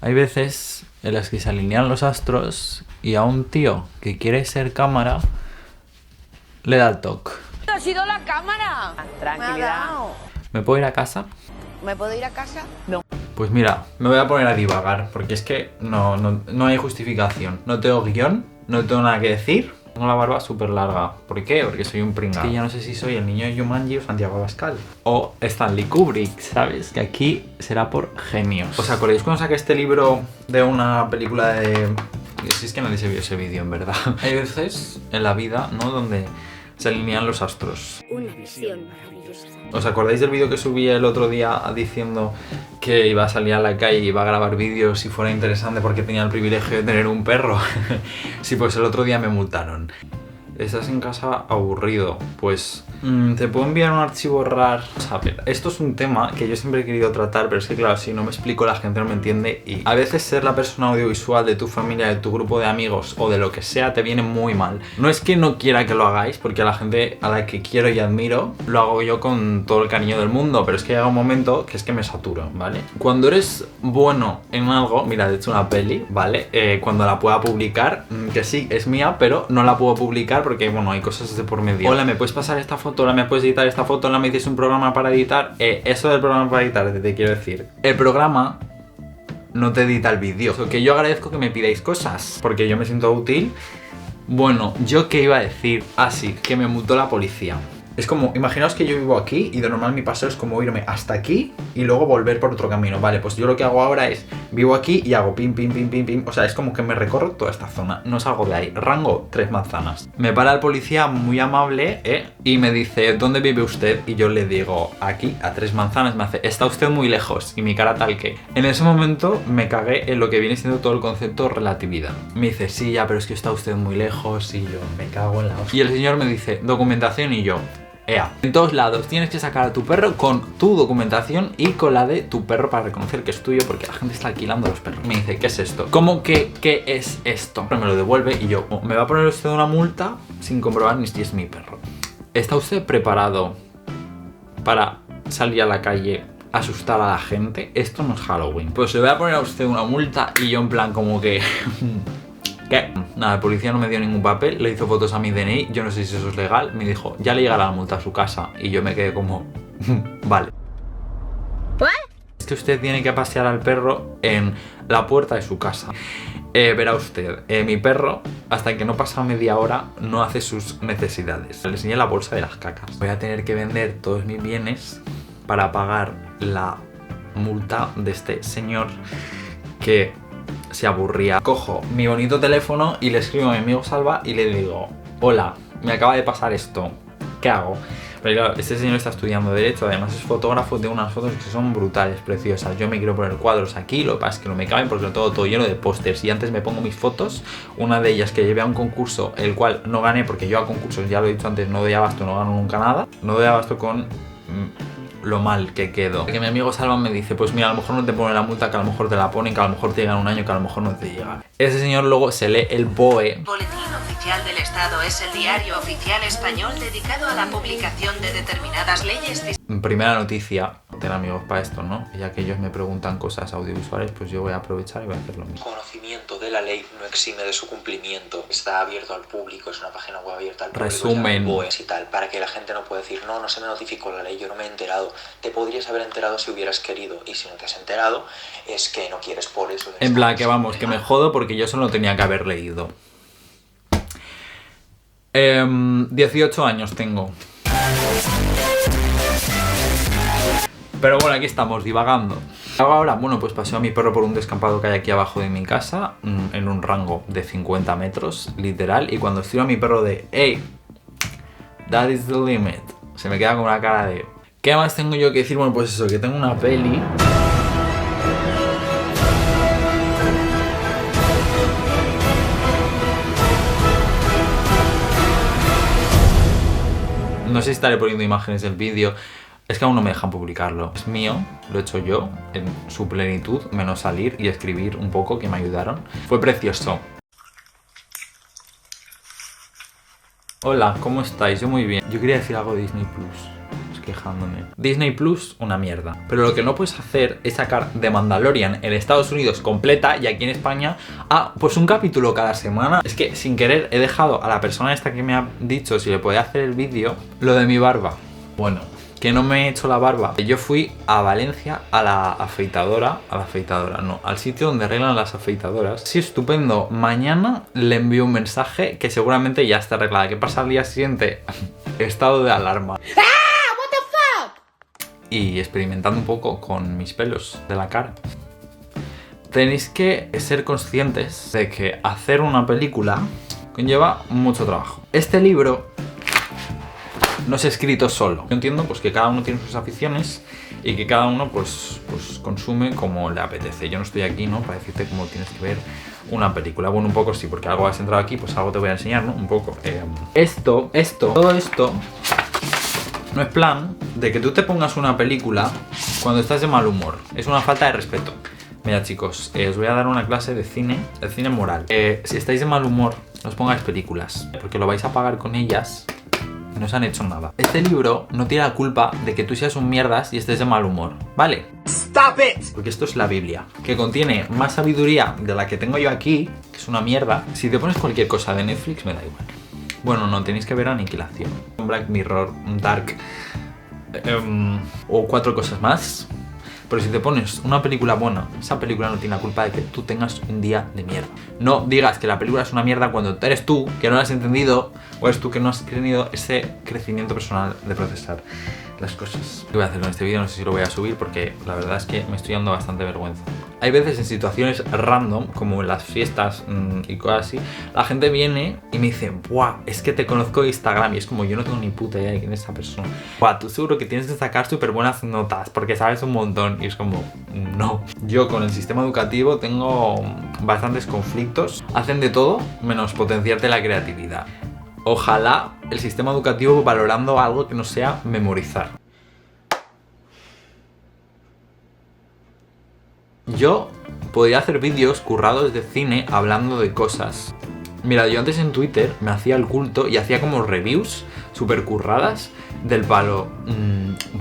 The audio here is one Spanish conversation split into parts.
Hay veces en las que se alinean los astros y a un tío que quiere ser cámara le da el toque. ¡Ha sido la cámara! Tranquilidad. ¿Me puedo ir a casa? ¿Me puedo ir a casa? No. Pues mira, me voy a poner a divagar porque es que no hay justificación. No tengo guión, no tengo nada que decir. Tengo la barba súper larga. ¿Por qué? Porque soy un pringao. Es que ya no sé si soy el niño de Jumanji o Santiago Abascal. O Stanley Kubrick, ¿sabes? Que aquí será por genios. ¿Os acordáis cuando saqué este libro de una película de... Si es que nadie se vio ese vídeo, en verdad. Hay veces en la vida, ¿no? Donde se alinean los astros. Una visión maravillosa. ¿Os acordáis del vídeo que subí el otro día diciendo que iba a salir a la calle y iba a grabar vídeos si fuera interesante porque tenía el privilegio de tener un perro? Sí, pues el otro día me multaron. ¿Estás en casa aburrido? Pues te puedo enviar un archivo RAR. A ver, esto es un tema que yo siempre he querido tratar, pero es que claro, si no me explico la gente no me entiende. Y a veces ser la persona audiovisual de tu familia, de tu grupo de amigos o de lo que sea te viene muy mal. No es que no quiera que lo hagáis, porque a la gente a la que quiero y admiro lo hago yo con todo el cariño del mundo, pero es que llega un momento que es que me saturo, ¿vale? Cuando eres bueno en algo, mira, de hecho una peli, ¿vale? Cuando la pueda publicar, que sí, es mía, pero no la puedo publicar porque, bueno, hay cosas de por medio. Hola, ¿me puedes pasar esta foto? Hola, ¿me puedes editar esta foto? Hola, ¿me dices un programa para editar? Eso del programa para editar, te quiero decir. El programa no te edita el vídeo. O que yo agradezco que me pidáis cosas, porque yo me siento útil. Bueno, ¿yo qué iba a decir? Ah, sí, que me multó la policía. Es como, imaginaos que yo vivo aquí y de normal mi paseo es como irme hasta aquí y luego volver por otro camino. Vale, pues yo lo que hago ahora es, vivo aquí y hago pim, pim, pim, pim, pim. O sea, es como que me recorro toda esta zona, no salgo de ahí. Rango 3 manzanas. Me para el policía muy amable, y me dice, ¿dónde vive usted? Y yo le digo, aquí, a 3 manzanas. Me hace, está usted muy lejos. Y mi cara tal que. En ese momento me cagué en lo que viene siendo todo el concepto de relatividad. Me dice, sí, ya, pero es que está usted muy lejos. Y yo, me cago en la hostia. Y el señor me dice, documentación, y yo, en todos lados tienes que sacar a tu perro con tu documentación y con la de tu perro para reconocer que es tuyo, porque la gente está alquilando a los perros. Me dice, ¿qué es esto? ¿Cómo que qué es esto? Pero me lo devuelve y yo, ¿me va a poner usted una multa sin comprobar ni si es mi perro? ¿Está usted preparado para salir a la calle, asustar a la gente? Esto no es Halloween. Pues le voy a poner a usted una multa y yo en plan como que... ¿Qué? Nada, el policía no me dio ningún papel, le hizo fotos a mi DNI, yo no sé si eso es legal, me dijo, ya le llegará la multa a su casa, y yo me quedé como, vale. ¿What? Es que usted tiene que pasear al perro en la puerta de su casa. Verá usted, mi perro, hasta que no pasa media hora, no hace sus necesidades. Le enseñé la bolsa de las cacas. Voy a tener que vender todos mis bienes para pagar la multa de este señor que... se aburría. Cojo mi bonito teléfono y le escribo a mi amigo Salva y le digo, hola, me acaba de pasar esto, ¿qué hago? Pero claro, este señor está estudiando Derecho, además es fotógrafo de unas fotos que son brutales, preciosas. Yo me quiero poner cuadros aquí, lo que pasa es que no me caben porque lo tengo todo lleno de pósters. Y antes me pongo mis fotos, una de ellas que llevé a un concurso, el cual no gané porque yo a concursos, ya lo he dicho antes, no doy abasto, no gano nunca nada. No doy abasto con... lo mal que quedo. Que mi amigo Salva me dice, pues mira, a lo mejor no te pone la multa, que a lo mejor te la ponen, que a lo mejor te llega en un año, que a lo mejor no te llega. Ese señor luego se lee el BOE. Boletín Oficial del Estado es el diario oficial español dedicado a la publicación de determinadas leyes. Primera noticia, tener amigos para esto, ¿no? Ya que ellos me preguntan cosas audiovisuales, pues yo voy a aprovechar y voy a hacer lo mismo. Conocimiento de la ley no exime de su cumplimiento. Está abierto al público, es una página web abierta al público. Resumen. Y tal, para que la gente no pueda decir, no se me notificó la ley, yo no me he enterado. Te podrías haber enterado si hubieras querido, y si no te has enterado, es que no quieres por eso. En plan, que vamos, que me jodo porque yo solo tenía que haber leído. 18 años tengo. Pero bueno, aquí estamos, divagando. Ahora, bueno, pues paseo a mi perro por un descampado que hay aquí abajo de mi casa, en un rango de 50 metros, literal. Y cuando estiro a mi perro de, hey, that is the limit, se me queda con una cara de... ¿Qué más tengo yo que decir? Bueno, pues eso, que tengo una peli... No sé si estaré poniendo imágenes del vídeo. Es que aún no me dejan publicarlo. Es mío, lo he hecho yo en su plenitud, menos salir y escribir un poco, que me ayudaron. Fue precioso. Hola, ¿cómo estáis? Yo muy bien. Yo quería decir algo de Disney Plus. Es quejándome. Disney Plus, una mierda. Pero lo que no puedes hacer es sacar The Mandalorian en Estados Unidos completa y aquí en España, pues un capítulo cada semana. Es que sin querer he dejado a la persona esta que me ha dicho si le podía hacer el vídeo lo de mi barba. Bueno, que no me he hecho la barba. Yo fui a Valencia a la afeitadora, no, al sitio donde arreglan las afeitadoras. Sí, estupendo. Mañana le envío un mensaje que seguramente ya está arreglada. ¿Qué pasa al día siguiente? Estado de alarma. Y experimentando un poco con mis pelos de la cara. Tenéis que ser conscientes de que hacer una película conlleva mucho trabajo. Este libro no es escrito solo. Yo entiendo pues que cada uno tiene sus aficiones y que cada uno pues consume como le apetece. Yo no estoy aquí, ¿no?, para decirte cómo tienes que ver una película. Bueno, un poco sí, porque algo has entrado aquí, pues algo te voy a enseñar, ¿no? Un poco. Todo esto no es plan de que tú te pongas una película cuando estás de mal humor. Es una falta de respeto. Mira, chicos, os voy a dar una clase de cine moral. Si estáis de mal humor, no os pongáis películas, porque lo vais a pagar con ellas y no os han hecho nada. Este libro no tiene la culpa de que tú seas un mierdas y estés de mal humor, ¿vale? ¡Stop it! Porque esto es la Biblia, que contiene más sabiduría de la que tengo yo aquí, que es una mierda. Si te pones cualquier cosa de Netflix, me da igual. Bueno, no, tenéis que ver Aniquilación, Black Mirror, Dark, o 4 cosas más. Pero si te pones una película buena, esa película no tiene la culpa de que tú tengas un día de mierda. No digas que la película es una mierda cuando eres tú que no la has entendido, o eres tú que no has tenido ese crecimiento personal de procesar las cosas. ¿Qué voy a hacer con este vídeo? No sé si lo voy a subir porque la verdad es que me estoy dando bastante vergüenza. Hay veces en situaciones random, como en las fiestas y cosas así, la gente viene y me dice: ¡buah! Es que te conozco de Instagram. Y es como, yo no tengo ni puta idea de quién es esa persona. ¡Buah! Tú seguro que tienes que sacar súper buenas notas porque sabes un montón. Y es como, no. Yo con el sistema educativo tengo bastantes conflictos. Hacen de todo menos potenciarte la creatividad. Ojalá el sistema educativo valorando algo que no sea memorizar. Yo podría hacer vídeos currados de cine hablando de cosas. Mira, yo antes en Twitter me hacía el culto y hacía como reviews súper curradas del palo.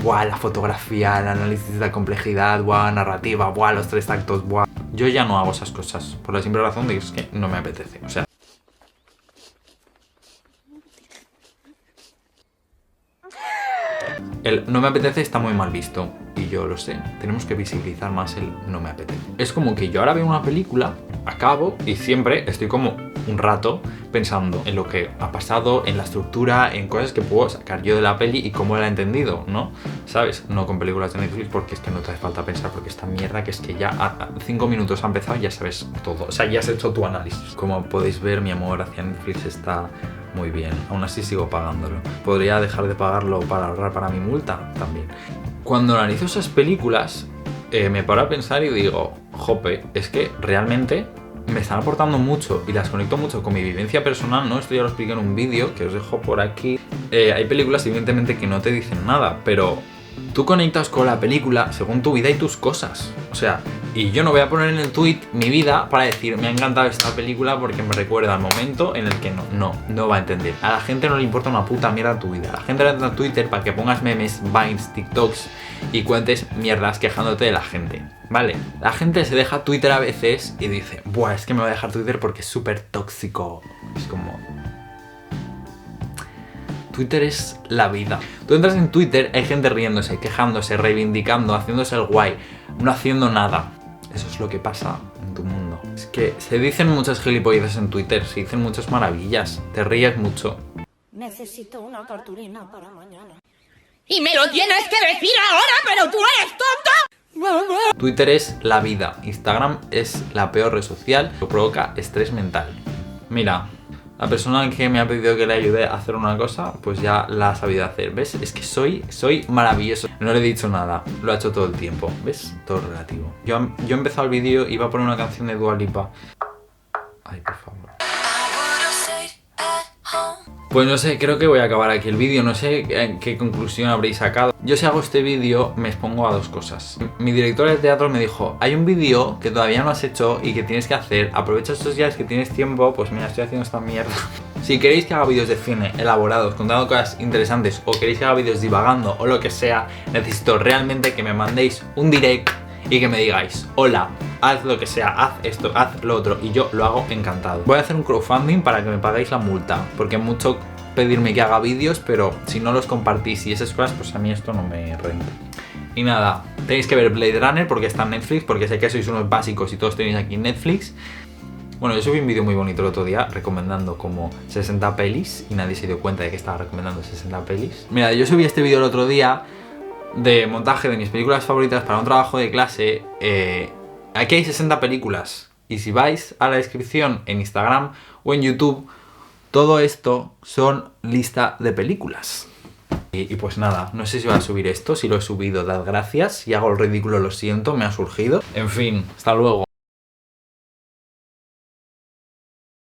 Buah, la fotografía, el análisis de la complejidad, buah, narrativa, buah, los 3 actos, buah. Yo ya no hago esas cosas, por la simple razón de que es que no me apetece, o sea. El no me apetece está muy mal visto y yo lo sé, tenemos que visibilizar más el no me apetece. Es como que yo ahora veo una película, acabo y siempre estoy como un rato pensando en lo que ha pasado, en la estructura, en cosas que puedo sacar yo de la peli y cómo la he entendido, ¿no? ¿Sabes? No con películas de Netflix porque es que no te hace falta pensar, porque esta mierda que es que ya a 5 minutos ha empezado y ya sabes todo, o sea, ya has hecho tu análisis. Como podéis ver, mi amor hacia Netflix está muy bien, aún así sigo pagándolo. Podría dejar de pagarlo para ahorrar para mi multa también. Cuando analizo esas películas, me paro a pensar y digo, jope, es que realmente me están aportando mucho y las conecto mucho con mi vivencia personal, ¿no? Esto ya lo expliqué en un vídeo que os dejo por aquí. Hay películas evidentemente que no te dicen nada, pero tú conectas con la película según tu vida y tus cosas. O sea, y yo no voy a poner en el tweet mi vida para decir me ha encantado esta película porque me recuerda al momento en el que no va a entender. A la gente no le importa una puta mierda tu vida. A la gente le da Twitter para que pongas memes, Vines, TikToks y cuentes mierdas quejándote de la gente, ¿vale? La gente se deja Twitter a veces y dice, buah, es que me voy a dejar Twitter porque es súper tóxico. Es como... Twitter es la vida. Tú entras en Twitter, hay gente riéndose, quejándose, reivindicando, haciéndose el guay, no haciendo nada. Eso es lo que pasa en tu mundo. Es que se dicen muchas gilipolleces en Twitter, se dicen muchas maravillas, te ríes mucho. Necesito una cartulina para mañana. Y me lo tienes que decir ahora, pero tú eres tonta. Twitter es la vida, Instagram es la peor red social, que provoca estrés mental. Mira, la persona que me ha pedido que le ayude a hacer una cosa, pues ya la ha sabido hacer, ¿ves? Es que soy maravilloso. No le he dicho nada, lo ha hecho todo el tiempo, ¿ves? Todo relativo. Yo he empezado el vídeo y iba a poner una canción de Dua Lipa. Ay, por favor. Pues no sé, creo que voy a acabar aquí el vídeo, no sé qué conclusión habréis sacado. Yo si hago este vídeo me expongo a 2 cosas. Mi directora de teatro me dijo, hay un vídeo que todavía no has hecho y que tienes que hacer, aprovecha estos días que tienes tiempo, pues mira, estoy haciendo esta mierda. Si queréis que haga vídeos de cine elaborados, contando cosas interesantes, o queréis que haga vídeos divagando o lo que sea, necesito realmente que me mandéis un direct y que me digáis, hola, haz lo que sea, haz esto, haz lo otro, y yo lo hago encantado. Voy a hacer un crowdfunding para que me paguéis la multa, porque mucho pedirme que haga vídeos, pero si no los compartís y esas cosas, pues a mí esto no me renta. Y nada, tenéis que ver Blade Runner porque está en Netflix, porque sé que sois unos básicos y todos tenéis aquí Netflix. Bueno, yo subí un vídeo muy bonito el otro día recomendando como 60 pelis y nadie se dio cuenta de que estaba recomendando 60 pelis. Mira, yo subí este vídeo el otro día de montaje de mis películas favoritas para un trabajo de clase. Aquí hay 60 películas y si vais a la descripción en Instagram o en YouTube, todo esto son lista de películas. Y pues nada, no sé si voy a subir esto, si lo he subido, dad gracias, si hago el ridículo lo siento, me ha surgido. En fin, hasta luego.